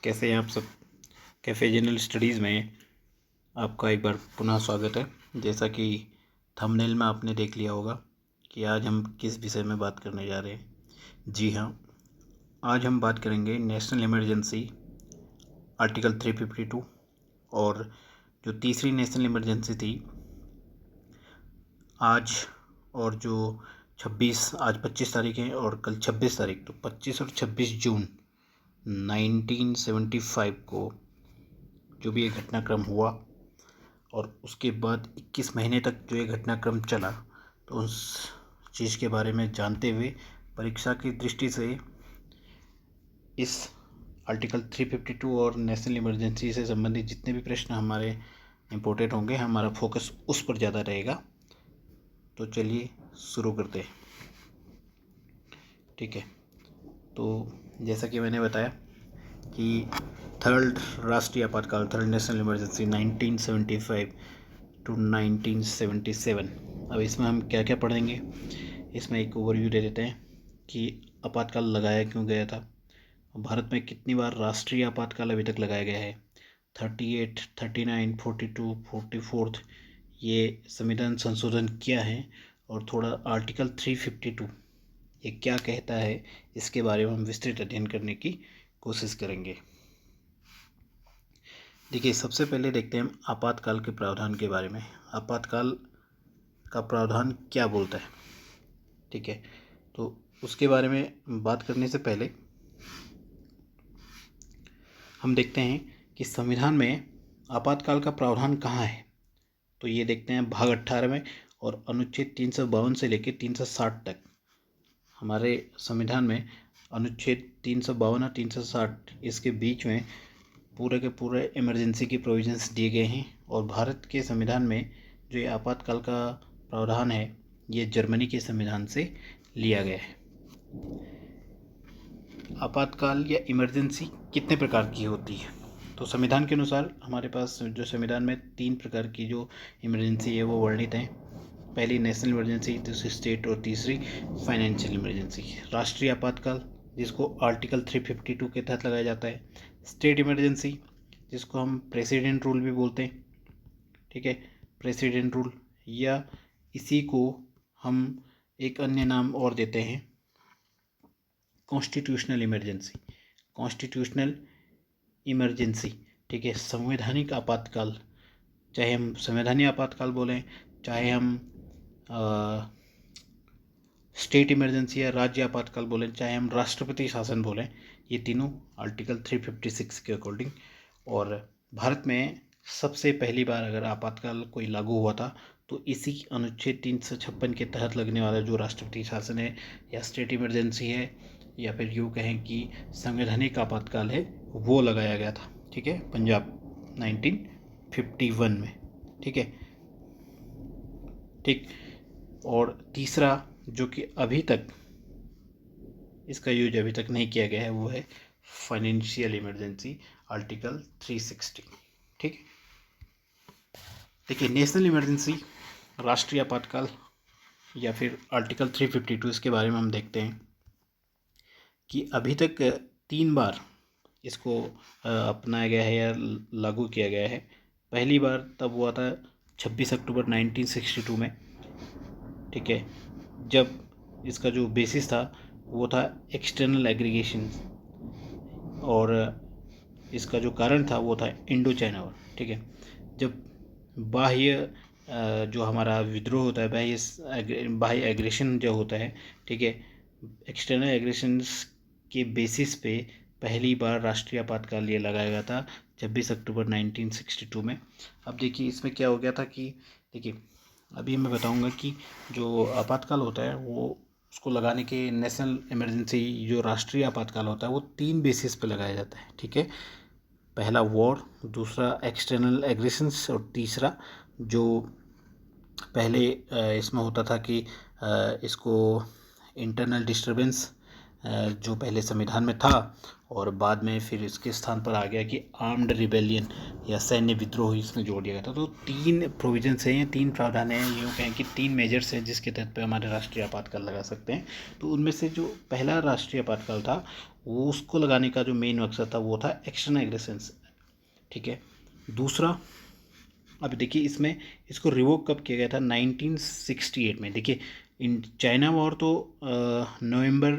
कैसे हैं आप सब। कैफे जनरल स्टडीज़ में आपका एक बार पुनः स्वागत है। जैसा कि थंबनेल में आपने देख लिया होगा कि आज हम किस विषय में बात करने जा रहे हैं। जी हाँ, आज हम बात करेंगे नेशनल इमरजेंसी आर्टिकल 352 और जो तीसरी नेशनल इमरजेंसी थी आज, और जो 26 आज 25 तारीख है और कल 26 तारीख, तो 25 और 26 जून 1975 को जो भी ये घटनाक्रम हुआ और उसके बाद 21 महीने तक जो ये घटनाक्रम चला, तो उस चीज़ के बारे में जानते हुए परीक्षा की दृष्टि से इस आर्टिकल 352 और नेशनल इमरजेंसी से संबंधित जितने भी प्रश्न हमारे इम्पोर्टेंट होंगे, हमारा फोकस उस पर ज़्यादा रहेगा। तो चलिए शुरू करते हैं। ठीक है, तो जैसा कि मैंने बताया कि थर्ड राष्ट्रीय आपातकाल, थर्ड नेशनल इमरजेंसी 1975 टू 1977। अब इसमें हम क्या क्या पढ़ेंगे, इसमें एक ओवरव्यू दे देते हैं कि आपातकाल लगाया क्यों गया था, भारत में कितनी बार राष्ट्रीय आपातकाल अभी तक लगाया गया है, 38, 39, 42, 44 ये संविधान संशोधन क्या है, और थोड़ा आर्टिकल 352 ये क्या कहता है, इसके बारे में हम विस्तृत अध्ययन करने की कोशिश करेंगे। देखिए, सबसे पहले देखते हैं हम आपातकाल के प्रावधान के बारे में। आपातकाल का प्रावधान क्या बोलता है, ठीक है, तो उसके बारे में बात करने से पहले हम देखते हैं कि संविधान में आपातकाल का प्रावधान कहाँ है। तो ये देखते हैं भाग 18 में, और अनुच्छेद 352 से लेकर 360 तक हमारे संविधान में अनुच्छेद 352 और 360 इसके बीच में पूरे के पूरे इमरजेंसी की प्रोविजंस दिए गए हैं। और भारत के संविधान में जो ये आपातकाल का प्रावधान है, ये जर्मनी के संविधान से लिया गया है। आपातकाल या इमरजेंसी कितने प्रकार की होती है, तो संविधान के अनुसार हमारे पास जो संविधान में 3 प्रकार की जो इमरजेंसी है वो वर्णित हैं। पहली नेशनल इमरजेंसी, दूसरी स्टेट और तीसरी फाइनेंशियल इमरजेंसी। राष्ट्रीय आपातकाल जिसको आर्टिकल 352 के तहत लगाया जाता है। स्टेट इमरजेंसी जिसको हम प्रेसिडेंट रूल भी बोलते हैं, ठीक है, प्रेसिडेंट रूल, या इसी को हम एक अन्य नाम और देते हैं कॉन्स्टिट्यूशनल इमरजेंसी। कॉन्स्टिट्यूशनल इमरजेंसी, ठीक है, संवैधानिक आपातकाल, चाहे हम संवैधानिक आपातकाल बोलें, चाहे हम स्टेट इमरजेंसी या राज्य आपातकाल बोलें, चाहे हम राष्ट्रपति शासन बोलें, ये तीनों आर्टिकल 356 के अकॉर्डिंग। और भारत में सबसे पहली बार अगर आपातकाल कोई लागू हुआ था तो इसी अनुच्छेद 356 के तहत लगने वाला जो राष्ट्रपति शासन है या स्टेट इमरजेंसी है या फिर यूँ कहें कि संवैधानिक आपातकाल है, वो लगाया गया था। ठीक है, पंजाब 1951 में। ठीक है, ठीक। और तीसरा जो कि अभी तक इसका यूज अभी तक नहीं किया गया है, वो है फाइनेंशियल इमरजेंसी, आर्टिकल 360। ठीक, देखिए, नेशनल इमरजेंसी, राष्ट्रीय आपातकाल या फिर आर्टिकल 352, इसके बारे में हम देखते हैं कि अभी तक 3 बार इसको अपनाया गया है या लागू किया गया है। पहली बार तब हुआ था 26 अक्टूबर 1962 में, ठीक है, जब इसका जो बेसिस था वो था एक्सटर्नल एग्रीगेशन, और इसका जो कारण था वो था इंडो चाइना वॉर। ठीक है, जब बाह्य जो हमारा विद्रोह होता है, बाह्य एग्रेशन जो होता है, ठीक है, एक्सटर्नल एग्रेशंस के बेसिस पे पहली बार राष्ट्रीय आपातकाल ये लगाया गया था 26 अक्टूबर 1962 में। अब देखिए, इसमें क्या हो गया था कि देखिए, अभी मैं बताऊंगा कि जो आपातकाल होता है वो उसको लगाने के, नेशनल इमरजेंसी जो राष्ट्रीय आपातकाल होता है वो 3 बेसिस पे लगाया जाता है। ठीक है, पहला वॉर, दूसरा एक्सटर्नल एग्रेशंस, और तीसरा जो पहले इसमें होता था कि इसको इंटरनल डिस्टर्बेंस जो पहले संविधान में था और बाद में फिर इसके स्थान पर आ गया कि आर्म्ड रिबेलियन या सैन्य विद्रोह इसमें जोड़ दिया गया था। तो 3 प्रोविजंस हैं, 3 प्रावधान हैं, यूँ कहें कि 3 मेजर्स हैं जिसके तहत पे हमारे राष्ट्रीय आपातकाल लगा सकते हैं। तो उनमें से जो पहला राष्ट्रीय आपातकाल था वो उसको लगाने का जो मेन मकसद था वो था एक्सटर्नल एग्रेशंस, ठीक है। दूसरा, अब देखिए इसमें इसको रिवोक कब किया गया था, 1968 में। देखिए इन चाइना वॉर तो नवंबर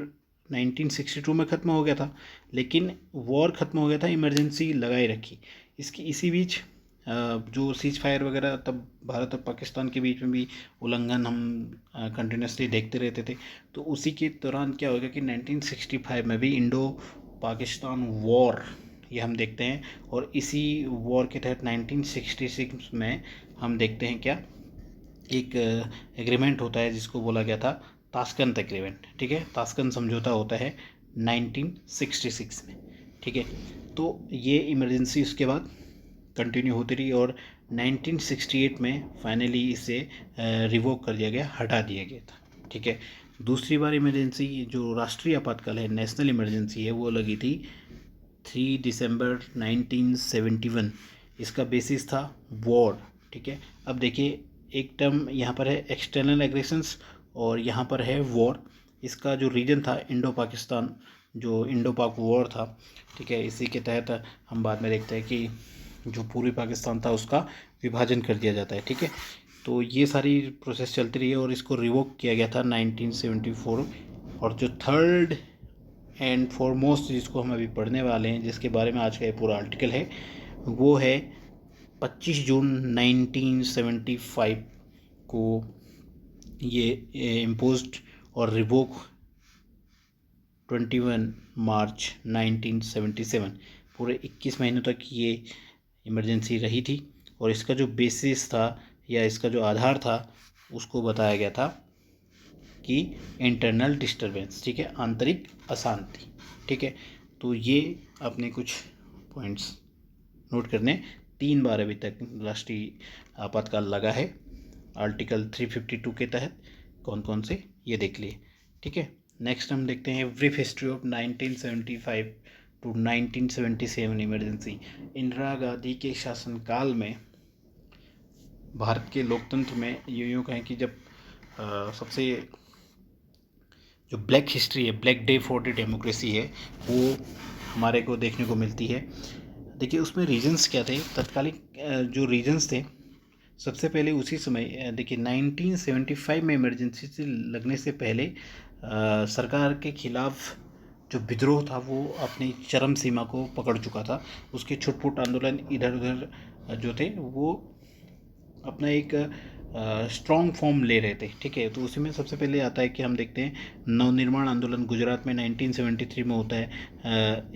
1962 में ख़त्म हो गया था, लेकिन वॉर ख़त्म हो गया था, इमरजेंसी लगाई रखी। इसकी इसी बीच जो सीज फायर वगैरह तब भारत और पाकिस्तान के बीच में भी उल्लंघन हम कंटिन्यूसली देखते रहते थे। तो उसी के दौरान क्या हो गया कि 1965 में भी इंडो पाकिस्तान वॉर ये हम देखते हैं। और इसी वॉर के तहत 1966 में हम देखते हैं क्या, एक एग्रीमेंट होता है जिसको बोला गया था ताशकंद एग्रीमेंट, ठीक है। ताशकंद समझौता होता है 1966 में, ठीक है। तो ये इमरजेंसी उसके बाद कंटिन्यू होती रही और 1968 में फाइनली इसे रिवोक कर दिया गया, हटा दिया गया था, ठीक है। दूसरी बार इमरजेंसी जो राष्ट्रीय आपातकाल है, नेशनल इमरजेंसी है, वो लगी थी 3 दिसंबर 1971। इसका बेसिस था वॉर, ठीक है। अब देखिए एक टर्म यहाँ पर है एक्सटर्नल एग्रेशंस और यहाँ पर है वॉर। इसका जो रीजन था इंडो पाकिस्तान, जो इंडो पाक वॉर था, ठीक है। इसी के तहत हम बाद में देखते हैं कि जो पूर्वी पाकिस्तान था उसका विभाजन कर दिया जाता है, ठीक है। तो ये सारी प्रोसेस चलती रही है और इसको रिवोक किया गया था 1974। और जो थर्ड एंड फॉरमोस्ट जिसको हम अभी पढ़ने वाले हैं, जिसके बारे में आज का ये पूरा आर्टिकल है, वो है 25 जून 1975 को ये इम्पोज्ड और रिवोक 21 मार्च 1977। पूरे 21 महीनों तक ये इमरजेंसी रही थी और इसका जो बेसिस था या इसका जो आधार था उसको बताया गया था कि इंटरनल डिस्टर्बेंस, ठीक है, आंतरिक अशांति, ठीक है। तो ये अपने कुछ पॉइंट्स नोट करने। 3 बार अभी तक राष्ट्रीय आपातकाल लगा है आर्टिकल 352 के तहत, कौन कौन से ये देख लिए, ठीक है। नेक्स्ट हम देखते हैं brief history of 1975 to 1977 emergency. Indira Gandhi के शासनकाल में भारत के लोकतंत्र में यूँ कहें कि जब सबसे जो ब्लैक हिस्ट्री है, black day for the democracy है, वो हमारे को देखने को मिलती है। देखिए उसमें रीजंस क्या थे, तत्कालिक जो रीजंस थे, सबसे पहले उसी समय देखिए 1975 में इमरजेंसी से लगने से पहले सरकार के खिलाफ जो विद्रोह था वो अपनी चरम सीमा को पकड़ चुका था। उसके छुटपुट आंदोलन इधर उधर जो थे वो अपना एक स्ट्रॉन्ग फॉर्म ले रहे थे, ठीक है। तो उसी में सबसे पहले आता है कि हम देखते हैं नवनिर्माण आंदोलन गुजरात में 1973 में होता है।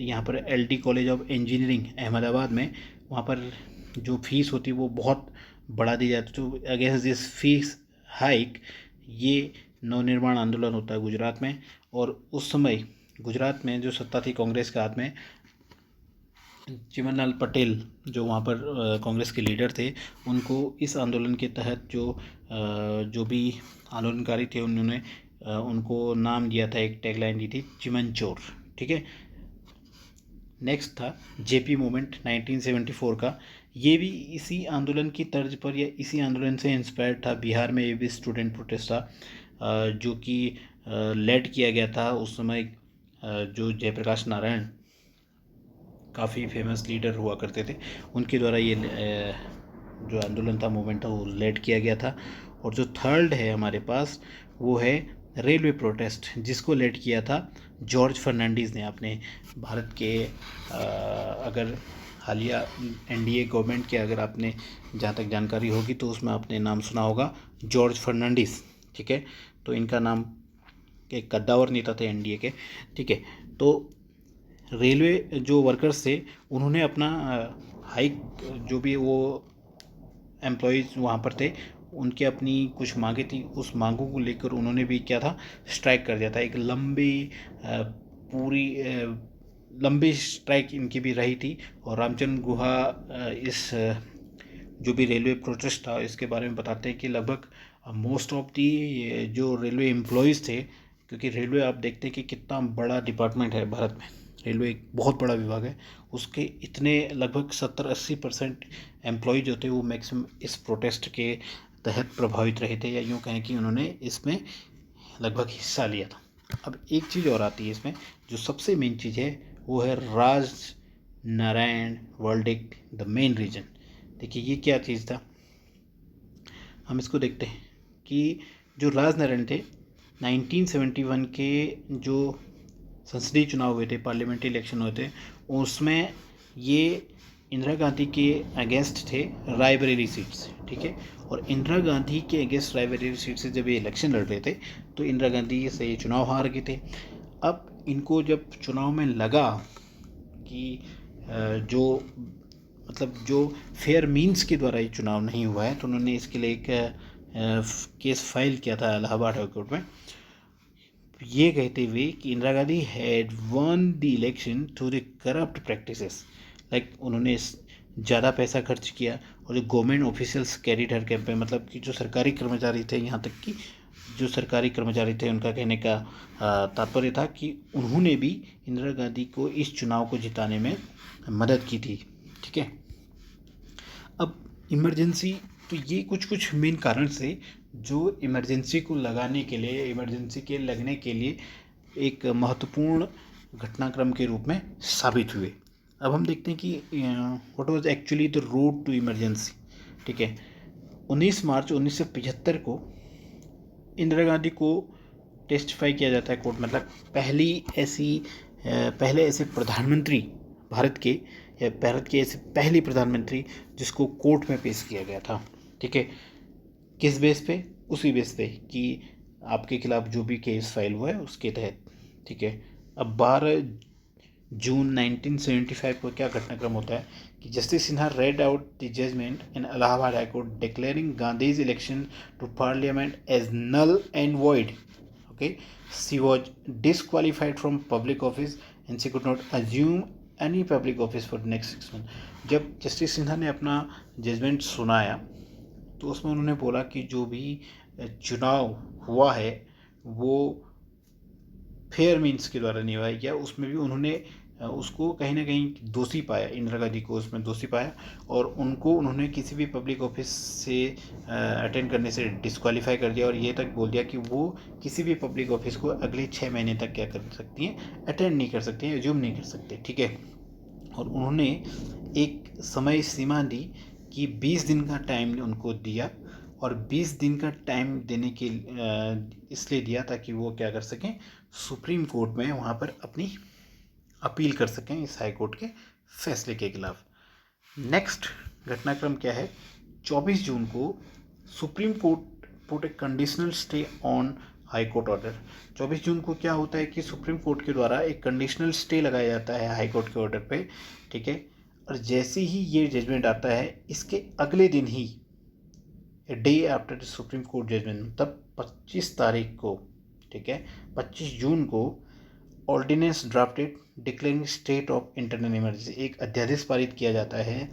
यहाँ पर LD college of engineering Ahmedabad में, वहाँ पर जो फीस होती है वो बहुत बढ़ा दी जाती है। तो अगेंस्ट दिस फीस हाइक ये नवनिर्माण आंदोलन होता है गुजरात में। और उस समय गुजरात में जो सत्ता थी कांग्रेस के हाथ में, चिमनलाल पटेल जो वहाँ पर कांग्रेस के लीडर थे, उनको इस आंदोलन के तहत जो भी आंदोलनकारी थे उन्होंने उनको नाम दिया था, एक टैगलाइन दी थी, चिमन चोर, ठीक है। नेक्स्ट था JP मूवमेंट 1974 का। ये भी इसी आंदोलन की तर्ज पर या इसी आंदोलन से इंस्पायर्ड था। बिहार में ये भी स्टूडेंट प्रोटेस्ट था जो कि लेड किया गया था उस समय जो जयप्रकाश नारायण काफ़ी फेमस लीडर हुआ करते थे, उनके द्वारा ये जो आंदोलन था, मूवमेंट था, वो लेड किया गया था। और जो थर्ड है हमारे पास वो है रेलवे प्रोटेस्ट, जिसको लेड किया था जॉर्ज फर्नांडीज़ ने। आपने भारत के अगर हालिया NDA गवर्नमेंट के अगर आपने जहाँ तक जानकारी होगी तो उसमें आपने नाम सुना होगा जॉर्ज फर्नांडीज़, ठीक है। तो इनका नाम एक कद्दावर नेता थे NDA के, ठीक है। तो रेलवे जो वर्कर्स थे उन्होंने अपना हाइक जो भी वो एम्प्लॉयज़ वहाँ पर थे उनके अपनी कुछ मांगे थी, उस मांगों को लेकर उन्होंने भी क्या था, स्ट्राइक कर दिया था। एक लंबी स्ट्राइक इनकी भी रही थी। और रामचंद्र गुहा इस जो भी रेलवे प्रोटेस्ट था इसके बारे में बताते हैं कि लगभग मोस्ट ऑफ दी जो रेलवे एम्प्लॉयज़ थे, क्योंकि रेलवे आप देखते हैं कि कितना बड़ा डिपार्टमेंट है भारत में, रेलवे एक बहुत बड़ा विभाग है, उसके इतने लगभग 70-80% एम्प्लॉय जो थे वो मैक्सिमम इस प्रोटेस्ट के तहत प्रभावित रहे थे, या यूँ कहें कि उन्होंने इसमें लगभग हिस्सा लिया था। अब एक चीज़ और आती है इसमें, जो सबसे मेन चीज़ है वो है Raj Narain verdict, the main reason. देखिए ये क्या चीज़ था, हम इसको देखते हैं कि जो राज नारायण थे 1971 के जो संसदीय चुनाव हुए थे, पार्लियामेंट्री इलेक्शन हुए थे, उसमें ये इंदिरा गांधी के अगेंस्ट थे रायबरेली सीट से, ठीक है। और इंदिरा गांधी के अगेंस्ट रायबरेली सीट से जब ये इलेक्शन लड़ रहे थे तो इंदिरा गांधी से ये चुनाव हार गए थे। अब इनको जब चुनाव में लगा कि जो मतलब जो फेयर मीन्स के द्वारा ये चुनाव नहीं हुआ है, तो उन्होंने इसके लिए एक केस फाइल किया था इलाहाबाद हाई कोर्ट में, ये कहते हुए कि Indira Gandhi had one the election through the corrupt practices, like उन्होंने ज़्यादा पैसा खर्च किया और जो government officials carried her campaign, मतलब कि जो सरकारी कर्मचारी थे, यहाँ तक कि जो सरकारी कर्मचारी थे उनका कहने का तात्पर्य था कि उन्होंने भी इंदिरा गांधी को इस चुनाव को जिताने में मदद की थी, ठीक है। अब इमरजेंसी, तो ये कुछ मेन कारण से जो इमरजेंसी को लगाने के लिए, इमरजेंसी के लगने के लिए एक महत्वपूर्ण घटनाक्रम के रूप में साबित हुए। अब हम देखते हैं कि what was actually the road to emergency, ठीक है। 19 मार्च 1975 को इंदिरा गांधी को टेस्टिफाई किया जाता है कोर्ट, मतलब पहले ऐसे प्रधानमंत्री भारत के, या भारत के ऐसे पहली प्रधानमंत्री जिसको कोर्ट में पेश किया गया था, ठीक है। किस बेस पे? उसी बेस पे कि आपके खिलाफ जो भी केस फाइल हुआ है उसके तहत, ठीक है। अब 12 जून 1975 को क्या घटनाक्रम होता है कि justice Sinha read out the judgment in Allahabad High Court declaring Gandhi's election to parliament as null and void, okay. She was disqualified from public office and she could not assume any public office for next 6 month. जब justice Sinha ने अपना judgement सुनाया तो उसमें उन्होंने बोला कि जो भी चुनाव हुआ है वो फेयर मीन्स के द्वारा नहीं हुआ है, या उसमें भी उन्होंने उसको कहीं ना कहीं दोषी पाया, इंदिरा गांधी को उसमें दोषी पाया, और उन्होंने किसी भी पब्लिक ऑफिस से अटेंड करने से डिस्क्वालीफाई कर दिया, और ये तक बोल दिया कि वो किसी भी पब्लिक ऑफिस को अगले 6 महीने तक क्या कर सकती हैं, अटेंड नहीं कर सकती हैं, एज्यूम नहीं कर सकते, ठीक है। और उन्होंने एक समय सीमा दी कि 20 दिन का टाइम उनको दिया, और 20 दिन का टाइम देने के इसलिए दिया ताकि वो क्या कर सकें, सुप्रीम कोर्ट में वहाँ पर अपनी अपील कर सकें इस हाई कोर्ट के फैसले के खिलाफ। नेक्स्ट घटनाक्रम क्या है, 24 जून को supreme court put A conditional stay on high court order. 24 जून को क्या होता है कि सुप्रीम कोर्ट के द्वारा एक कंडीशनल स्टे लगाया जाता है हाई कोर्ट के ऑर्डर पे, ठीक है। और जैसे ही ये जजमेंट आता है इसके अगले दिन ही, a day after the supreme court judgement, तब 25 तारीख को, ठीक है, 25 जून को ordinance drafted declaring state of internal emergency, एक अध्यादेश पारित किया जाता है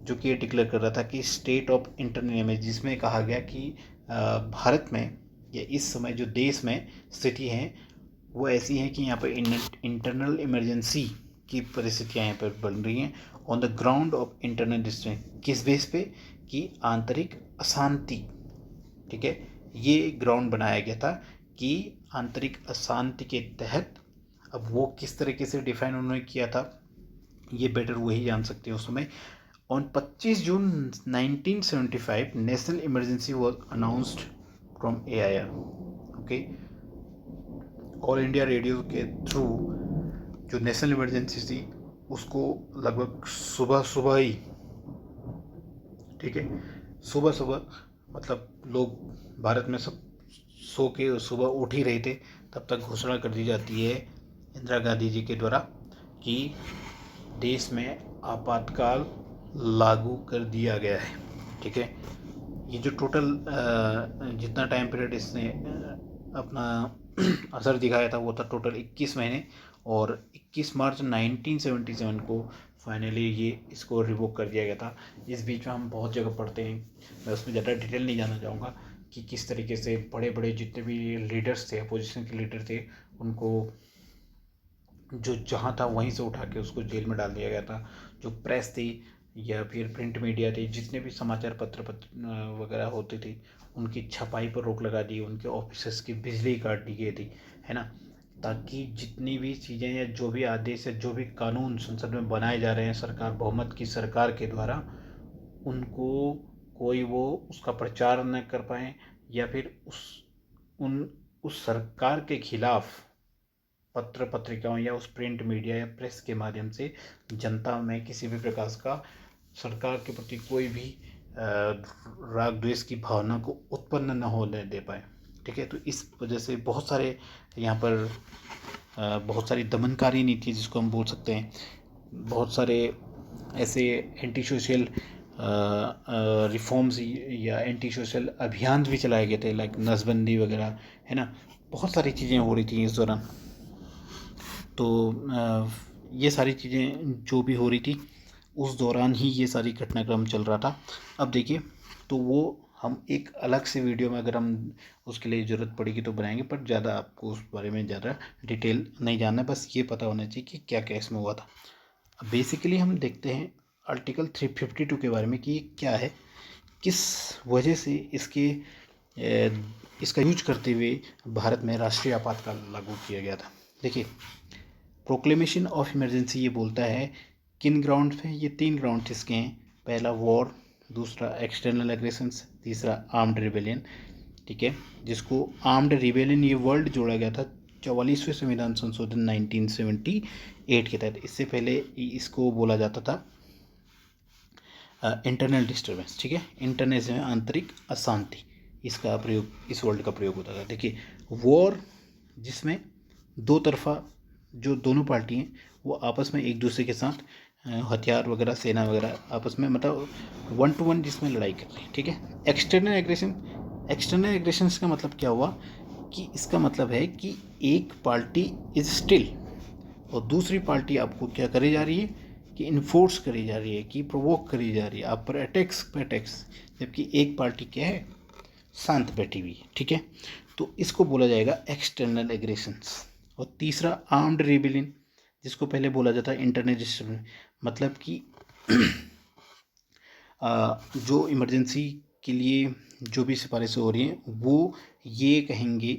जो कि ये डिक्लेयर कर रहा था कि स्टेट ऑफ इंटरनल इमरजेंसी, जिसमें कहा गया कि भारत में या इस समय जो देश में स्थिति है वो ऐसी है कि यहाँ पर इंटरनल इमरजेंसी की परिस्थितियाँ यहाँ पर बन रही हैं on the ground of internal distress. किस बेस पे? कि आंतरिक अशांति, ठीक है। ये ग्राउंड बनाया गया था कि आंतरिक अशांति के तहत, अब वो किस तरीके से डिफाइन उन्होंने किया था ये बेटर वही जान सकते हैं उस समय। On 25 June 1975 national emergency was announced from AIR, okay. All India radio के थ्रू जो नेशनल इमरजेंसी थी उसको लगभग सुबह सुबह ही, ठीक है, सुबह सुबह, मतलब लोग भारत में सब सो के सुबह उठ ही रहे थे, तब तक घोषणा कर दी जाती है इंदिरा गांधी जी के द्वारा कि देश में आपातकाल लागू कर दिया गया है, ठीक है। ये जो टोटल जितना टाइम पीरियड इसने अपना असर दिखाया था वो था टोटल 21 महीने, और 21 मार्च 1977 को फाइनली ये इसको रिवोक कर दिया गया था। इस बीच में हम बहुत जगह पढ़ते हैं, मैं उसमें ज़्यादा डिटेल नहीं जाना चाहूँगा कि किस तरीके से बड़े बड़े जितने भी लीडर्स थे, अपोजिशन के लीडर थे, उनको जो जहाँ था वहीं से उठा के उसको जेल में डाल दिया गया था। जो प्रेस थी या फिर प्रिंट मीडिया थी, जितने भी समाचार पत्र वगैरह होते थे, उनकी छपाई पर रोक लगा दी, उनके ऑफिसेस की बिजली काट दी गई थी, है ना, ताकि जितनी भी चीज़ें या जो भी आदेश या जो भी कानून संसद में बनाए जा रहे हैं सरकार, बहुमत की सरकार के द्वारा, उनको कोई वो उसका प्रचार न कर पाए, या फिर उस सरकार के खिलाफ पत्र पत्रिकाओं या उस प्रिंट मीडिया या प्रेस के माध्यम से जनता में किसी भी प्रकार का सरकार के प्रति कोई भी राग द्वेष की भावना को उत्पन्न न होने दे पाए। ठीक है, तो इस वजह से बहुत सारे यहाँ पर बहुत सारी दमनकारी नीति जिसको हम बोल सकते हैं, बहुत सारे ऐसे एंटी सोशल रिफॉर्म्स या एंटी सोशल अभियान भी चलाए गए थे, लाइक नसबंदी वगैरह, है ना, बहुत सारी चीज़ें हो रही थी इस दौरान। तो ये सारी चीज़ें जो भी हो रही थी उस दौरान ही ये सारी घटनाक्रम चल रहा था। अब देखिए, तो वो हम एक अलग से वीडियो में अगर हम उसके लिए ज़रूरत पड़ेगी तो बनाएंगे, पर ज़्यादा आपको उस बारे में ज़्यादा डिटेल नहीं जानना है, बस ये पता होना चाहिए कि क्या क्या इसमें हुआ था। अब बेसिकली हम देखते हैं आर्टिकल 352 के बारे में कि ये क्या है, किस वजह से इसका यूज करते हुए भारत में राष्ट्रीय आपातकाल लागू किया गया था। देखिए, प्रोक्लेमेशन ऑफ इमरजेंसी ये बोलता है किन ग्राउंड पे, ये 3 ग्राउंड इसके हैं। पहला वॉर, दूसरा एक्सटर्नल एग्रेशंस, तीसरा आर्म्ड रिबेलियन। ठीक है, जिसको आर्म्ड रिबेलियन ये वर्ड जोड़ा गया था 44वें संविधान संशोधन 1978 के तहत। इससे पहले इसको बोला जाता था इंटरनल डिस्टर्बेंस। ठीक है, इंटरनल से आंतरिक अशांति, इसका प्रयोग, इस वर्ड का प्रयोग होता था। देखिए, वॉर जिसमें दो तरफा जो दोनों पार्टी हैं वो आपस में एक दूसरे के साथ हथियार वगैरह, सेना वगैरह आपस में, मतलब 1 to 1 जिसमें लड़ाई कर रही है। ठीक है, एक्सटर्नल एग्रेशन, एक्सटर्नल एग्रेशन का मतलब क्या हुआ कि इसका मतलब है कि एक पार्टी इज स्टिल और दूसरी पार्टी आपको क्या करी जा रही है कि इन्फोर्स करी जा रही है, कि प्रोवोक करी जा रही है आप पर अटैक्स पे अटैक्स, जबकि एक पार्टी क्या है, शांत बैठी हुई है। ठीक है, तो इसको बोला जाएगा एक्सटर्नल एग्रेशंस। और तीसरा आर्म्ड रिबेलियन, जिसको पहले बोला जाता है इंटरनेशनल, मतलब कि जो इमरजेंसी के लिए जो भी सिफारिशें हो रही हैं वो ये कहेंगे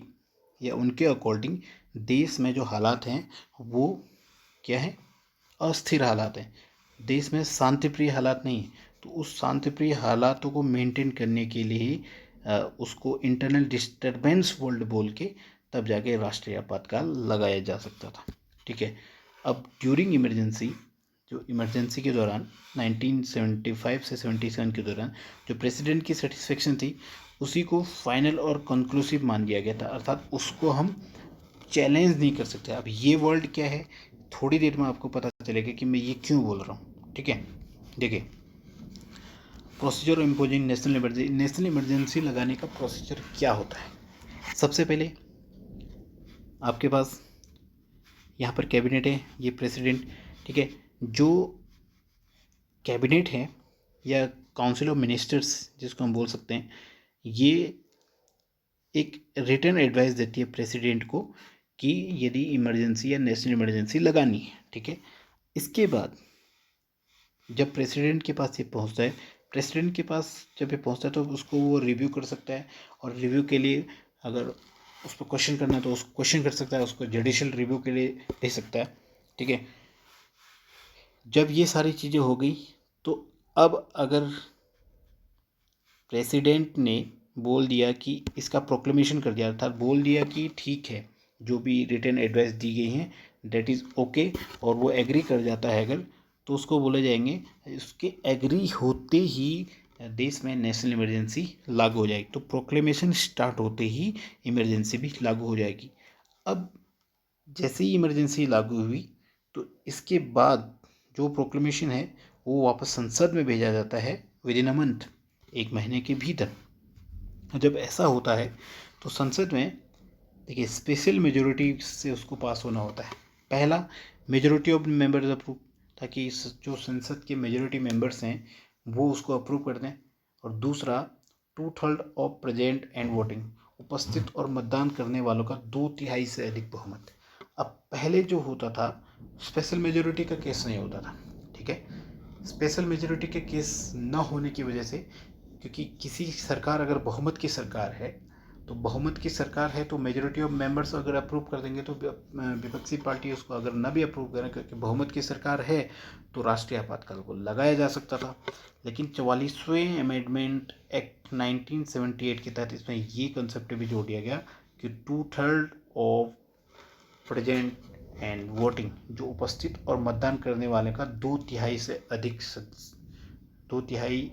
या उनके अकॉर्डिंग देश में जो हालात हैं वो क्या है, अस्थिर हालात हैं, देश में शांतिप्रिय हालात नहीं है। तो उस शांतिप्रिय हालातों को मेंटेन करने के लिए ही उसको इंटरनल डिस्टर्बेंस वर्ल्ड बोल के तब जाके राष्ट्रीय आपातकाल लगाया जा सकता था। ठीक है, अब ड्यूरिंग इमरजेंसी, जो इमरजेंसी के दौरान 1975 से 77 के दौरान जो प्रेसिडेंट की सेटिस्फेक्शन थी उसी को फाइनल और कंक्लूसिव मान लिया गया था, अर्थात उसको हम चैलेंज नहीं कर सकते। अब ये वर्ल्ड क्या है, थोड़ी देर में आपको पता चलेगा कि मैं ये क्यों बोल रहा हूँ। ठीक है, देखिए, procedure imposing national emergency, national emergency लगाने का प्रोसीजर क्या होता है। सबसे पहले आपके पास यहाँ पर कैबिनेट है, ये प्रेसिडेंट। ठीक है, जो कैबिनेट है या काउंसिल ऑफ मिनिस्टर्स जिसको हम बोल सकते हैं, ये एक रिटर्न एडवाइस देती है प्रेसिडेंट को कि यदि इमरजेंसी या नेशनल इमरजेंसी लगानी है। ठीक है, इसके बाद जब प्रेसिडेंट के पास ये पहुंचता है, प्रेसिडेंट के पास जब ये पहुंचता है तो उसको वो रिव्यू कर सकता है, और रिव्यू के लिए अगर उस पर क्वेश्चन करना है तो उसको क्वेश्चन कर सकता है, उसको जुडिशियल रिव्यू के लिए दे सकता है। ठीक है, जब ये सारी चीज़ें हो गई तो अब अगर प्रेसिडेंट ने बोल दिया कि इसका प्रोक्लेमेशन कर दिया, अर्थात बोल दिया कि ठीक है जो भी रिटर्न एडवाइस दी गई हैं डेट इज़ ओके, और वो एग्री कर जाता है अगर, तो उसको बोले जाएंगे, उसके एग्री होते ही देश में नेशनल इमरजेंसी लागू हो जाएगी। तो प्रोक्लेमेशन स्टार्ट होते ही इमरजेंसी भी लागू हो जाएगी। अब जैसे ही इमरजेंसी लागू हुई तो इसके बाद जो प्रोक्लेमेशन है वो वापस संसद में भेजा जाता है विद इन अ मंथ, 1 महीने के भीतर। जब ऐसा होता है तो संसद में देखिए स्पेशल मेजोरिटी से उसको पास होना होता है। पहला, मेजोरिटी ऑफ मेंबर्स अप्रूव, ताकि जो संसद के मेजोरिटी मेंबर्स हैं वो उसको अप्रूव कर दें। और दूसरा, 2/3 ऑफ प्रेजेंट एंड वोटिंग, उपस्थित और मतदान करने वालों का 2/3 से अधिक बहुमत। अब पहले जो होता था, स्पेशल मेजोरिटी का केस नहीं होता था, ठीक है। स्पेशल मेजोरिटी के केस न होने की वजह से, क्योंकि किसी सरकार अगर बहुमत की सरकार है, तो बहुमत की सरकार है तो मेजोरिटी ऑफ मेंबर्स अगर अप्रूव कर देंगे तो विपक्षी पार्टी उसको अगर न भी अप्रूव करें, क्योंकि बहुमत की सरकार है, तो राष्ट्रीय आपातकाल को लगाया जा सकता था। लेकिन 44वें अमेंडमेंट एक्ट 1978 के तहत इसमें ये कंसेप्ट भी जोड़ दिया गया कि 2/3 ऑफ प्रेजेंट एंड वोटिंग, जो उपस्थित और मतदान करने वाले का 2/3 से अधिक 2/3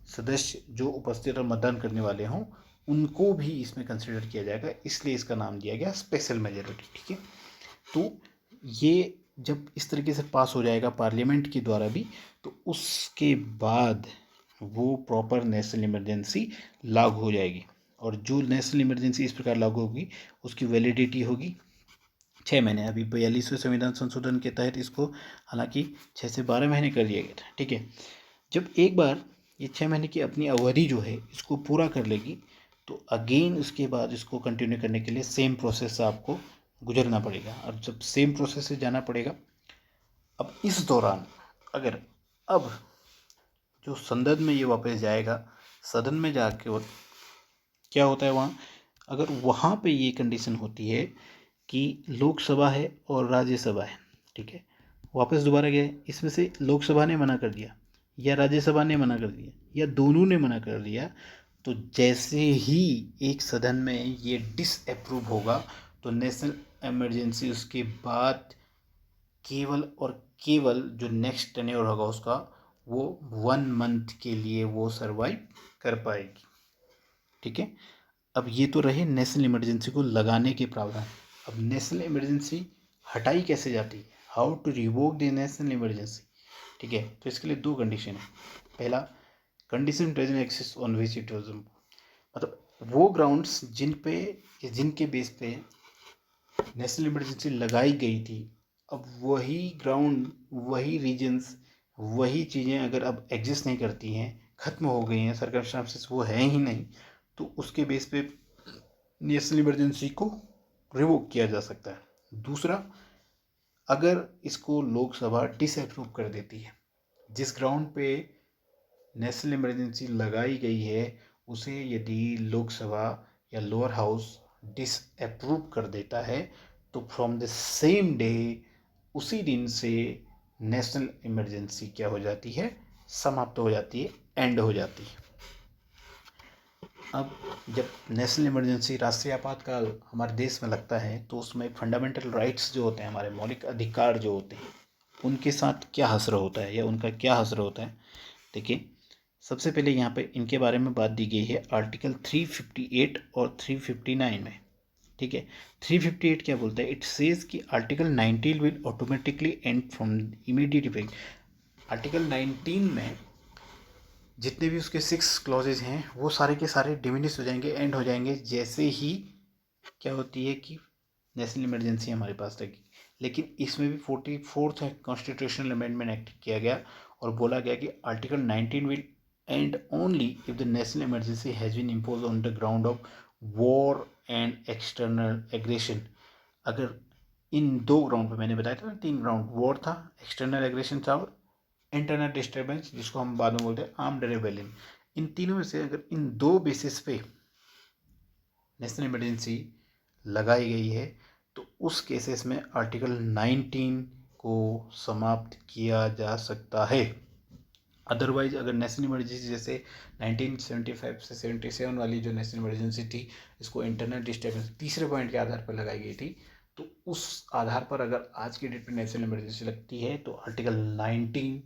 सदस्य जो उपस्थित और मतदान करने वाले हों, उनको भी इसमें कंसिडर किया जाएगा, इसलिए इसका नाम दिया गया स्पेशल मेजोरिटी, ठीक है। तो ये जब इस तरीके से पास हो जाएगा पार्लियामेंट के द्वारा भी, तो उसके बाद वो प्रॉपर नेशनल इमरजेंसी लागू हो जाएगी। और जो नेशनल इमरजेंसी इस प्रकार लागू होगी, उसकी वैलिडिटी होगी 6 महीने। अभी 42वें संविधान संशोधन के तहत इसको हालांकि 6 से 12 महीने कर दिया गया था, ठीक है। जब एक बार ये 6 महीने की अपनी अवधि जो है इसको पूरा कर लेगी, तो अगेन उसके बाद इसको कंटिन्यू करने के लिए सेम प्रोसेस से आपको गुजरना पड़ेगा। और जब सेम प्रोसेस से जाना पड़ेगा, अब इस दौरान अगर अब जो संसद में ये वापस जाएगा, सदन में जाके और क्या होता है वहाँ, अगर वहाँ पे ये कंडीशन होती है कि लोकसभा है और राज्यसभा है, ठीक है, वापस दोबारा गए, इसमें से लोकसभा ने मना कर दिया या राज्यसभा ने मना कर दिया या दोनों ने मना कर दिया, तो जैसे ही एक सदन में ये डिसअप्रूव होगा, तो नेशनल इमरजेंसी उसके बाद केवल और केवल जो नेक्स्ट टेन्योर होगा उसका, वो 1 मंथ के लिए वो सरवाइव कर पाएगी, ठीक है। अब ये तो रहे नेशनल इमरजेंसी को लगाने के प्रावधान। अब नेशनल इमरजेंसी हटाई कैसे जाती है, how to revoke the national emergency, ठीक है। तो इसके लिए 2 कंडीशन है। पहला, condition doesn't exist on which it was, मतलब वो ग्राउंड्स जिनके बेस पे नेशनल इमरजेंसी लगाई गई थी, अब वही ग्राउंड, वही रीजन्स, वही चीज़ें अगर अब एग्जिस्ट नहीं करती हैं, ख़त्म हो गई हैं, सर्कमस्टांसेस वो हैं ही नहीं, तो उसके बेस पे नेशनल इमरजेंसी को रिवोक किया जा सकता है। दूसरा, अगर इसको लोकसभा डिसअप्रूव कर देती है, जिस ग्राउंड पे नेशनल इमरजेंसी लगाई गई है उसे यदि लोकसभा या लोअर हाउस डिसअप्रूव कर देता है, तो फ्रॉम द सेम डे, उसी दिन से नेशनल इमरजेंसी क्या हो जाती है, समाप्त हो जाती है, एंड हो जाती है। अब जब नेशनल इमरजेंसी, राष्ट्रीय आपातकाल हमारे देश में लगता है, तो उसमें फंडामेंटल राइट्स जो होते हैं, हमारे मौलिक अधिकार जो होते हैं, उनके साथ क्या हश्र होता है या उनका क्या हश्र होता है। देखिए, सबसे पहले यहाँ पे इनके बारे में बात दी गई है आर्टिकल 358 और 359 में, ठीक है। 358 क्या बोलता है, इट सेज कि article 19 will automatically and from immediate effect. Article 19 में जितने भी उसके 6 क्लॉजेज हैं, वो सारे के सारे डिमिनिश हो जाएंगे, एंड हो जाएंगे, जैसे ही क्या होती है कि नेशनल इमरजेंसी हमारे पास रहेगी। लेकिन इसमें भी 44th कॉन्स्टिट्यूशनल अमेंडमेंट एक्ट किया गया और बोला गया कि article 19 will end only if the national emergency has been impose on the ground of war and external aggression. अगर इन 2 ग्राउंड पे, मैंने बताया था ना 3 ग्राउंड, वॉर था, एक्सटर्नल एग्रेशन था और इंटरनल डिस्टर्बेंस, जिसको हम बाद में बोलते हैं आर्म्ड रेबेलियन, इन तीनों में से अगर इन 2 बेसिस पे नेशनल इमरजेंसी लगाई गई है, तो उस केसेस में आर्टिकल 19 को समाप्त किया जा सकता है। अदरवाइज अगर नेशनल इमरजेंसी जैसे 1975 से 77 वाली जो नेशनल इमरजेंसी थी, इसको इंटरनल डिस्टर्बेंस तीसरे पॉइंट के आधार पर लगाई गई थी, तो उस आधार पर अगर आज की डेट में नेशनल इमरजेंसी लगती है, तो आर्टिकल 19,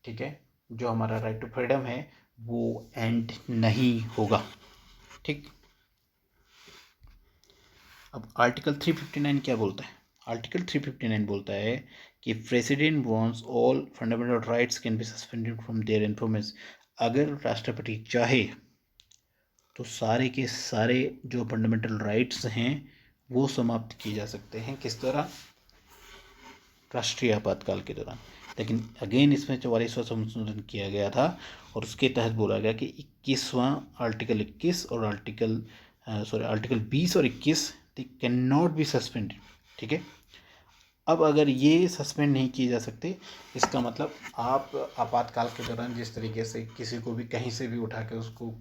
ठीक है, जो हमारा राइट टू फ्रीडम है, वो एंड नहीं होगा, ठीक। अब आर्टिकल 359 क्या बोलता है, आर्टिकल 359 बोलता है कि president wants all fundamental rights can be suspended from their enforcement. अगर राष्ट्रपति चाहे तो सारे के सारे जो फंडामेंटल राइट्स हैं वो समाप्त किए जा सकते हैं, किस दौरान, राष्ट्रीय आपातकाल के दौरान। लेकिन अगेन इसमें 44वां संशोधन किया गया था और उसके तहत बोला गया कि 21वां आर्टिकल 21 और आर्टिकल 20 और 21 they can not be suspended, ठीक है। अब अगर ये सस्पेंड नहीं किए जा सकते, इसका मतलब आप आपातकाल के दौरान जिस तरीके से किसी को भी कहीं से भी उठा के उसको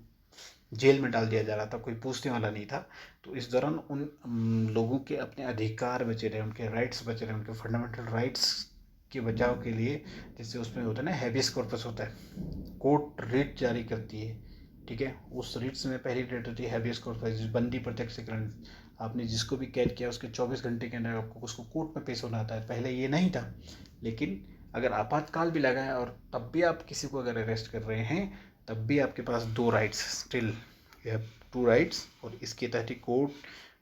जेल में डाल दिया जा रहा था, कोई पूछने वाला नहीं था, तो इस दौरान उन लोगों के अपने अधिकार बचे रहे, उनके राइट्स बचे रहे, उनके फंडामेंटल राइट्स के बचाव के लिए, जैसे उसमें होता है ना हैबियस कॉर्पस होता है, कोर्ट रिट जारी करती है, ठीक है। उस रिट्स में पहली रिट होती है हैबियस कॉर्पस, बंदी प्रत्यक्षीकरण। आपने जिसको भी कैद किया उसके 24 घंटे के अंदर आपको उसको कोर्ट में पेश होना था। पहले ये नहीं था, लेकिन अगर आपातकाल भी लगा है और तब भी आप किसी को अगर अरेस्ट कर रहे हैं, तब भी आपके पास दो rights, still you have two rights, और इसके तहत ही कोर्ट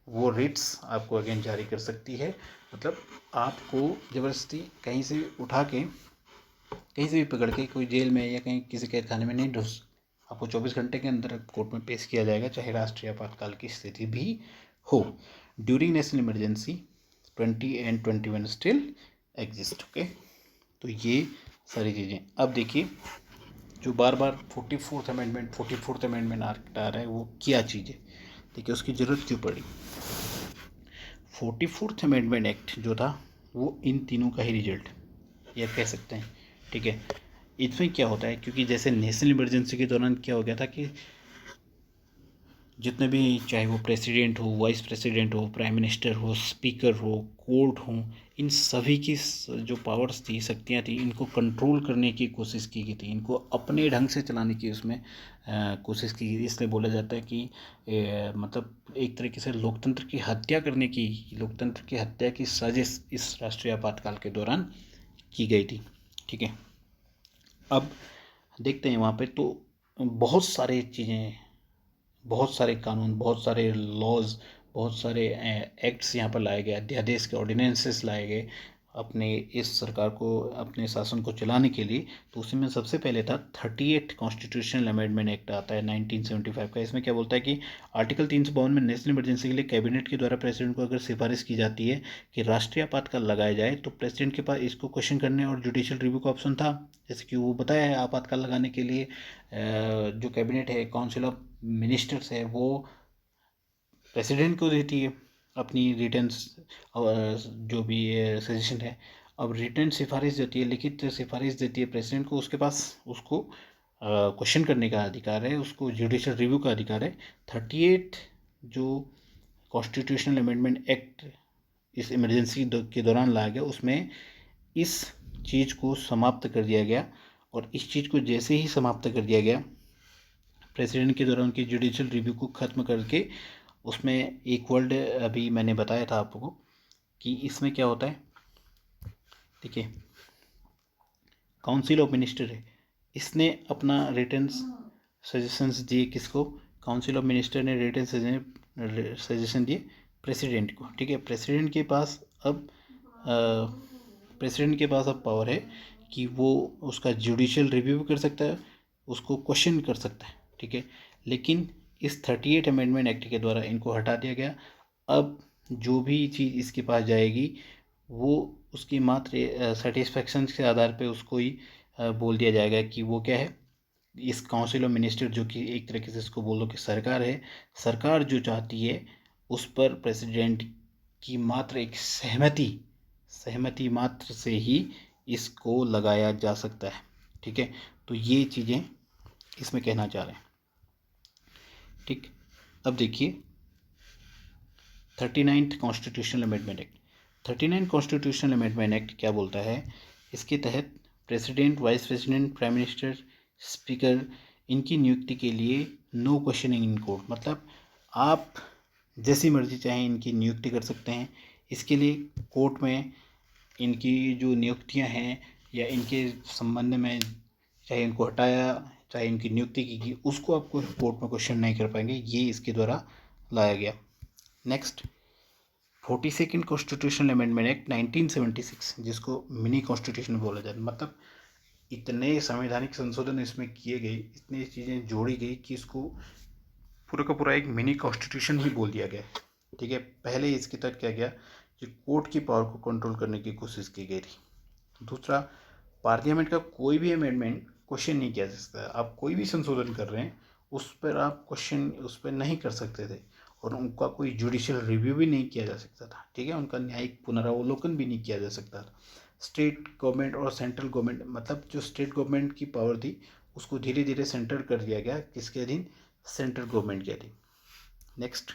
वो रिट्स आपको अगेन जारी कर सकती है। मतलब आपको ज़बरदस्ती कहीं से उठा के, कहीं से भी पकड़ के कोई जेल में या कहीं किसी कैद खाने में नहीं ढूंढ, आपको 24 घंटे के अंदर कोर्ट में पेश किया जाएगा, चाहे राष्ट्रीय आपातकाल की स्थिति भी हो। During national emergency 20 and 21 still exist. Okay, तो ये सारी चीज़ें। अब देखिए, जो बार बार 44th अमेंडमेंट आ रहा है, वो क्या चीज़ है, देखिए उसकी ज़रूरत क्यों पड़ी। 44th अमेंडमेंट एक्ट जो था वो इन तीनों का ही रिजल्ट या कह सकते हैं, ठीक है। इसमें क्या होता है, क्योंकि जैसे नेशनल इमरजेंसी के दौरान क्या हो गया था कि जितने भी, चाहे वो प्रेसिडेंट हो, वाइस प्रेसिडेंट हो, प्राइम मिनिस्टर हो, स्पीकर हो, कोर्ट हो, इन सभी की जो पावर्स थी, शक्तियाँ थी, इनको कंट्रोल करने की कोशिश की गई थी, इनको अपने ढंग से चलाने की उसमें कोशिश की गई। इसलिए बोला जाता है कि मतलब एक तरीके से लोकतंत्र की हत्या करने की, लोकतंत्र की हत्या की साजिश इस राष्ट्रीय आपातकाल के दौरान की गई थी, ठीक है। अब देखते हैं वहाँ पे तो बहुत सारे चीज़ें, बहुत सारे कानून, बहुत सारे लॉज, बहुत सारे एक्ट्स यहाँ पर लाए गए, अध्यादेश के ऑर्डिनेंसेस लाए गए अपने इस सरकार को, अपने शासन को चलाने के लिए। तो उसी में सबसे पहले था 38 कॉन्स्टिट्यूशनल अमेंडमेंट एक्ट आता है 1975 का। इसमें क्या बोलता है कि आर्टिकल 352 में नेशनल इमरजेंसी के लिए कैबिनेट के द्वारा प्रेसिडेंट को अगर सिफारिश की जाती है कि राष्ट्रीय आपातकाल लगाया जाए, तो प्रेसिडेंट के पास इसको क्वेश्चन करने और जुडिशियल रिव्यू का ऑप्शन था। जैसे कि वो बताया है, आपातकाल लगाने के लिए जो कैबिनेट है, काउंसिल ऑफ मिनिस्टर्स है, वो प्रेसिडेंट को देती है अपनी रिटर्न्स जो भी सजेशन है। अब रिटर्न सिफारिश देती है, लिखित सिफारिश देती है प्रेसिडेंट को, उसके पास उसको क्वेश्चन करने का अधिकार है, उसको जुडिशियल रिव्यू का अधिकार है। 38 जो कॉन्स्टिट्यूशनल अमेंडमेंट एक्ट इस इमरजेंसी के दौरान लाया गया, उसमें इस चीज़ को समाप्त कर दिया गया। और इस चीज़ को जैसे ही समाप्त कर दिया गया, प्रेसिडेंट के द्वारा उनकी जुडिशियल रिव्यू को ख़त्म करके, उसमें एक वर्ड अभी मैंने बताया था आपको कि इसमें क्या होता है, देखिए काउंसिल ऑफ मिनिस्टर है, इसने अपना रिटर्न सजेशंस दिए किसको, काउंसिल ऑफ मिनिस्टर ने रिटर्न सजेशन दिए प्रेसिडेंट को, ठीक है। प्रेसिडेंट के पास अब पावर है कि वो उसका जुडिशियल रिव्यू भी कर सकता है, उसको क्वेश्चन कर सकता है, ठीक है। लेकिन इस 38 अमेंडमेंट एक्ट के द्वारा इनको हटा दिया गया। अब जो भी चीज़ इसके पास जाएगी, वो उसकी मात्र सेटिस्फेक्शन के आधार पे उसको ही बोल दिया जाएगा कि वो क्या है। इस काउंसिल ऑफ मिनिस्टर, जो कि एक तरीके से इसको बोलो कि सरकार है, सरकार जो चाहती है उस पर प्रेसिडेंट की मात्र एक सहमति मात्र से ही इसको लगाया जा सकता है, ठीक है। तो ये चीज़ें इसमें कहना चाह रहे हैं, ठीक। अब देखिए 39 constitutional amendment act. 39 constitutional amendment act क्या बोलता है, इसके तहत president, vice president, prime minister, speaker, इनकी नियुक्ति के लिए नो क्वेश्चनिंग इन कोर्ट, मतलब आप जैसी मर्जी चाहे इनकी नियुक्ति कर सकते हैं। इसके लिए कोर्ट में इनकी जो नियुक्तियां हैं या इनके संबंध में, चाहे इनको हटाया चाहे इनकी नियुक्ति की गई, उसको आपको कोर्ट में क्वेश्चन नहीं कर पाएंगे, ये इसके द्वारा लाया गया। Next 42nd constitutional amendment act 1976, जिसको मिनी कॉन्स्टिट्यूशन बोला जाता है। मतलब इतने संवैधानिक संशोधन इसमें किए गए, इतनी चीज़ें जोड़ी गई कि इसको पूरा का पूरा एक मिनी कॉन्स्टिट्यूशन ही बोल दिया गया, ठीक है। पहले इसके तहत क्या गया कि कोर्ट की पावर को कंट्रोल करने की कोशिश की गई थी। दूसरा, पार्लियामेंट का कोई भी अमेंडमेंट क्वेश्चन नहीं किया जा सकता। आप कोई भी संशोधन कर रहे हैं, उस पर आप क्वेश्चन उस पर नहीं कर सकते थे। और उनका कोई जुडिशियल रिव्यू भी नहीं किया जा सकता था, ठीक है, उनका न्यायिक पुनरावलोकन भी नहीं किया जा सकता था। स्टेट गवर्नमेंट और सेंट्रल गवर्नमेंट, मतलब जो स्टेट गवर्नमेंट की पावर थी उसको धीरे धीरे सेंटर कर दिया गया, किसके अधीन, सेंट्रल गवर्नमेंट के अधीन। नेक्स्ट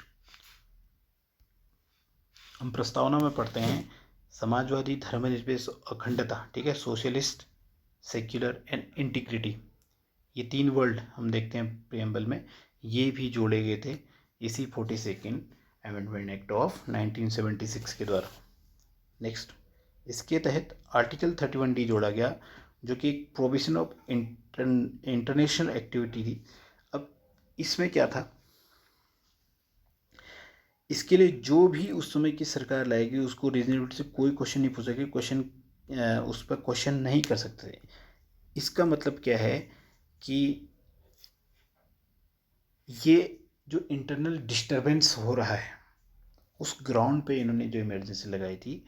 हम प्रस्तावना में पढ़ते हैं समाजवादी, धर्मनिरपेक्ष, अखंडता, ठीक है, सोशलिस्ट, सेक्युलर एंड इंटीग्रिटी, ये 3 वर्ड हम देखते हैं प्रियम्बल में, ये भी जोड़े गए थे इसी 42nd अमेंडमेंट एक्ट ऑफ 1976 के द्वारा। नेक्स्ट इसके तहत आर्टिकल 31D जोड़ा गया, जो कि एक प्रोविजन ऑफ इंटरनेशनल एक्टिविटी थी। अब इसमें क्या था, इसके लिए जो भी उस समय की सरकार लाएगी उसको रीजनेबिलिटी से कोई क्वेश्चन नहीं पूछेगी, उस पर क्वेश्चन नहीं कर सकते। इसका मतलब क्या है कि ये जो इंटरनल डिस्टरबेंस हो रहा है उस ग्राउंड पे इन्होंने जो इमरजेंसी लगाई थी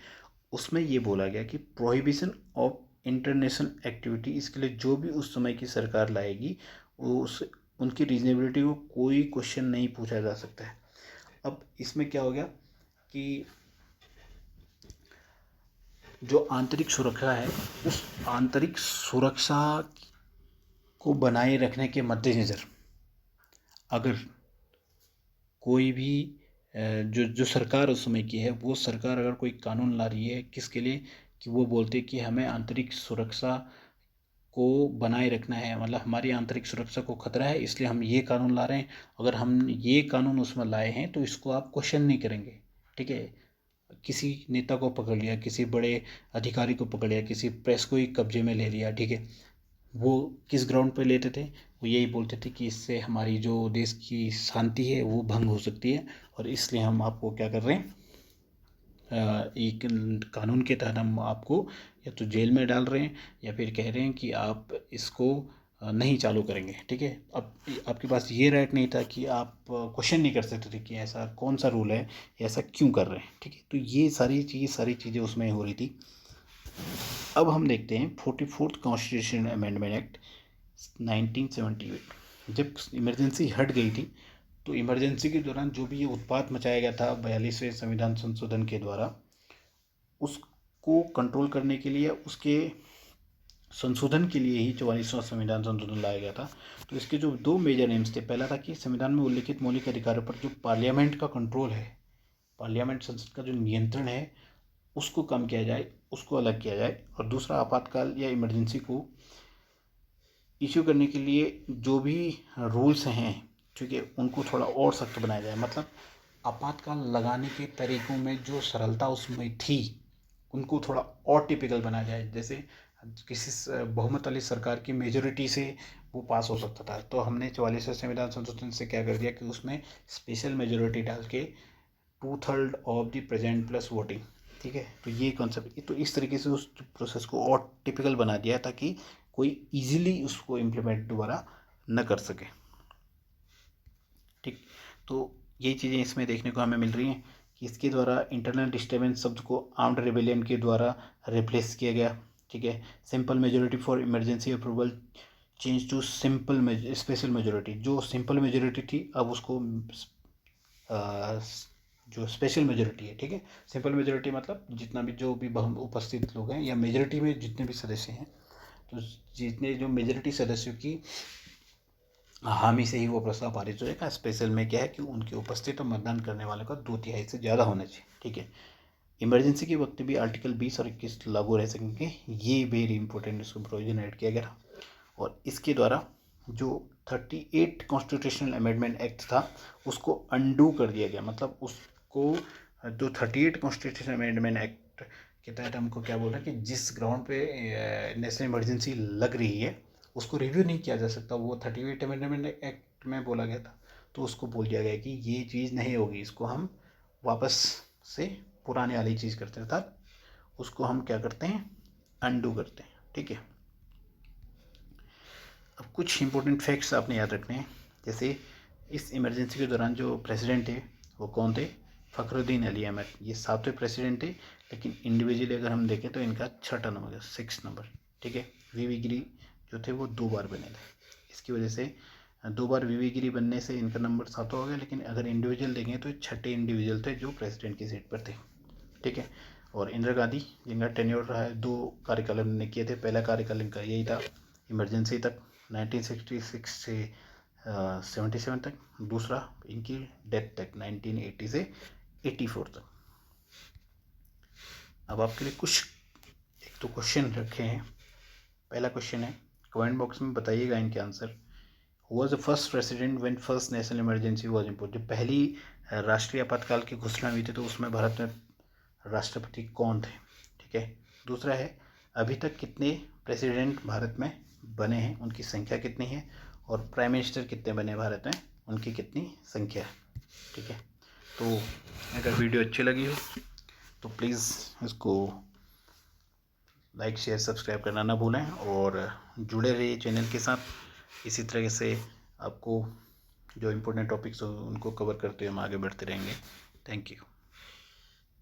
उसमें ये बोला गया कि प्रोहिबिशन ऑफ इंटरनेशनल एक्टिविटी, इसके लिए जो भी उस समय की सरकार लाएगी उस उनकी रीजनेबिलिटी को कोई क्वेश्चन नहीं पूछा जा सकता है। अब इसमें क्या हो गया कि जो आंतरिक सुरक्षा है उस आंतरिक सुरक्षा को बनाए रखने के मद्देनज़र अगर कोई भी जो सरकार उस समय की है वो सरकार अगर कोई कानून ला रही है किसके लिए, कि वो बोलते हैं कि हमें आंतरिक सुरक्षा को बनाए रखना है, मतलब हमारी आंतरिक सुरक्षा को खतरा है इसलिए हम ये कानून ला रहे हैं, अगर हम ये कानून उसमें लाए हैं तो इसको आप क्वेश्चन नहीं करेंगे, ठीक है। किसी नेता को पकड़ लिया, किसी बड़े अधिकारी को पकड़ लिया, किसी प्रेस को ही कब्जे में ले लिया, ठीक है, वो किस ग्राउंड पे लेते थे, वो यही बोलते थे कि इससे हमारी जो देश की शांति है वो भंग हो सकती है और इसलिए हम आपको क्या कर रहे हैं, एक कानून के तहत हम आपको या तो जेल में डाल रहे हैं या फिर कह रहे हैं कि आप इसको नहीं चालू करेंगे, ठीक है। अब आपके पास ये राइट नहीं था कि आप क्वेश्चन नहीं कर सकते थे कि ऐसा कौन सा रूल है, ऐसा क्यों कर रहे हैं, ठीक है। तो ये सारी चीज़ें उसमें हो रही थी। अब हम देखते हैं 44th कॉन्स्टिट्यूशन अमेंडमेंट एक्ट 1978। जब इमरजेंसी हट गई थी तो इमरजेंसी के दौरान जो भी ये उत्पात मचाया गया था 42वें संविधान संशोधन के द्वारा, उसको कंट्रोल करने के लिए, उसके संशोधन के लिए ही 44वां संविधान संशोधन लाया गया था। तो इसके जो 2 मेजर एम्स थे, पहला था कि संविधान में उल्लिखित मौलिक अधिकारों पर जो पार्लियामेंट का कंट्रोल है, पार्लियामेंट संसद का जो नियंत्रण है उसको कम किया जाए, उसको अलग किया जाए, और दूसरा आपातकाल या इमरजेंसी को इश्यू करने के लिए जो भी रूल्स हैं, ठीक है, उनको थोड़ा और सख्त बनाया जाए। मतलब आपातकाल लगाने के तरीक़ों में जो सरलता उसमें थी उनको थोड़ा और टिपिकल बनाया जाए। जैसे किसी बहुमत वाली सरकार की मेजोरिटी से वो पास हो सकता था, तो हमने 44वें संविधान संशोधन से क्या कर दिया कि उसमें स्पेशल मेजोरिटी डाल के 2/3 of the present plus voting, ठीक है। तो ये कॉन्सेप्ट, तो इस तरीके से उस प्रोसेस को और टिपिकल बना दिया ताकि कोई इजीली उसको इम्प्लीमेंट दोबारा न कर सके, ठीक। तो यही चीज़ें इसमें देखने को हमें मिल रही हैं कि इसके द्वारा इंटरनल डिस्टर्बेंस शब्द को आर्म्ड रेबेलियन के द्वारा रिप्लेस किया गया, ठीक है। Simple majority for emergency approval change to special majority, जो सिंपल मेजोरिटी थी अब उसको जो स्पेशल मेजोरिटी है, ठीक है। सिंपल मेजोरिटी मतलब जितना भी जो भी उपस्थित लोग हैं या मेजोरिटी में जितने भी सदस्य हैं, तो जितने जो मेजोरिटी सदस्यों की हामी से ही वो प्रस्ताव पारित हो जाएगा। स्पेशल में क्या है कि उनकी उपस्थित और मतदान करने वालों का 2/3 से ज़्यादा होना चाहिए, ठीक है। इमरजेंसी के वक्त भी आर्टिकल 20 और 21 लागू रह सकेंगे, ये वेरी इंपॉर्टेंट इसको प्रोविजन ऐड किया गया। और इसके द्वारा जो 38 कॉन्स्टिट्यूशनल अमेंडमेंट एक्ट था उसको अंडू कर दिया गया। मतलब उसको जो 38 कॉन्स्टिट्यूशनल अमेंडमेंट एक्ट के तहत हमको क्या बोल रहा है कि जिस ग्राउंड पे नेशनल इमरजेंसी लग रही है उसको रिव्यू नहीं किया जा सकता, वो 38 अमेंडमेंट एक्ट में बोला गया था। तो उसको बोल दिया गया कि ये चीज़ नहीं होगी, इसको हम वापस से पुराने वाली चीज़ करते हैं, अर्थात उसको हम क्या करते हैं, अंडू करते हैं, ठीक है। अब कुछ इंपॉर्टेंट फैक्ट्स आपने याद रखने हैं। जैसे इस इमरजेंसी के दौरान जो प्रेसिडेंट थे वो कौन थे, फ़खरुद्दीन अली अहमद, ये 7वें प्रेसिडेंट थे, लेकिन इंडिविजुअली अगर हम देखें तो इनका 6ठा नंबर, 6 नंबर, ठीक है। वी वी गिरी जो थे वो 2 बार बने थे। इसकी वजह से 2 बार वीवी गिरी बनने से इनका नंबर 7 हो गया, लेकिन अगर इंडिविजुअल देखें तो 6ठे इंडिविजुअल थे जो प्रेसिडेंट की सीट पर थे। ठीक है। और इंदिरा गांधी जिनका टेन्योर रहा है 2 कार्यकाल उन्होंने किए थे। पहला कार्यकाल इनका यही था इमरजेंसी तक 1966 से 77 तक, दूसरा इनकी डेथ तक 1980 से 84 तक। अब आपके लिए कुछ एक तो क्वेश्चन रखे हैं। पहला क्वेश्चन है, कमेंट बॉक्स में बताइएगा इनके answer. Who was the first president when first national emergency was impose. जब पहली राष्ट्रीय आपातकाल की घोषणा हुई थी तो उसमें भारत में राष्ट्रपति कौन थे। ठीक है। दूसरा है, अभी तक कितने प्रेसिडेंट भारत में बने हैं, उनकी संख्या कितनी है, और प्राइम मिनिस्टर कितने बने भारत में, उनकी कितनी संख्या है। ठीक है। तो अगर वीडियो अच्छी लगी हो तो प्लीज़ इसको लाइक शेयर सब्सक्राइब करना ना भूलें, और जुड़े रहिए चैनल के साथ। इसी तरह से आपको जो इम्पोर्टेंट टॉपिक्स हो उनको कवर करते हुए हम आगे बढ़ते रहेंगे। Thank you.